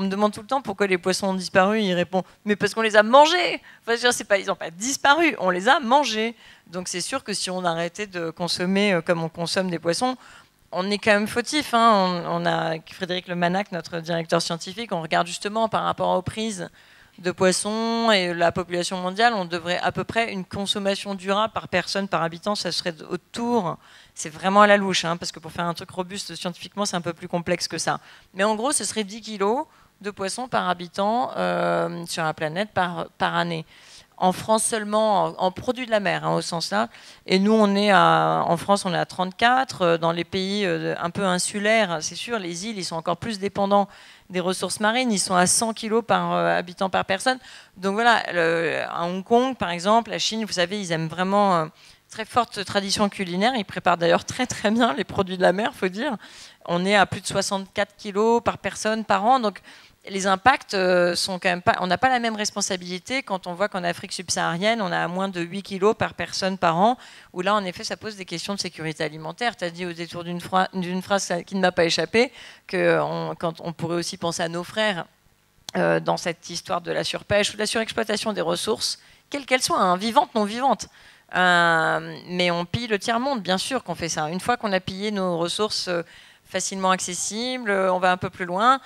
me demande tout le temps pourquoi les poissons ont disparu. Il répond, mais parce qu'on les a mangés. Enfin, ils n'ont pas disparu, on les a mangés. Donc c'est sûr que si on arrêtait de consommer comme on consomme des poissons, on est quand même fautif. Hein. On a Frédéric Lemanac, notre directeur scientifique, on regarde justement par rapport aux prises de poissons et la population mondiale, on devrait à peu près une consommation durable par personne, par habitant, ça serait autour, c'est vraiment à la louche, hein, parce que pour faire un truc robuste scientifiquement, c'est un peu plus complexe que ça. Mais en gros, ce serait 10 kilos de poissons par habitant sur la planète par année. En France seulement, en produits de la mer, hein, au sens là. Et nous, en France, on est à 34. Dans les pays un peu insulaires, c'est sûr, les îles, ils sont encore plus dépendants des ressources marines. Ils sont à 100 kilos par habitant par personne. Donc voilà, à Hong Kong, par exemple, la Chine, vous savez, ils aiment vraiment très forte tradition culinaire. Ils préparent d'ailleurs très très bien les produits de la mer, faut dire. On est à plus de 64 kilos par personne par an. Donc les impacts sont quand même pas... On n'a pas la même responsabilité quand on voit qu'en Afrique subsaharienne, on a à moins de 8 kilos par personne par an, où là, en effet, ça pose des questions de sécurité alimentaire. Tu as dit au détour d'une phrase qui ne m'a pas échappé, quand on pourrait aussi penser à nos frères dans cette histoire de la surpêche ou de la surexploitation des ressources, quelles qu'elles soient, hein, vivantes, non vivantes. Mais on pille le tiers-monde, bien sûr qu'on fait ça. Une fois qu'on a pillé nos ressources facilement accessibles, on va un peu plus loin.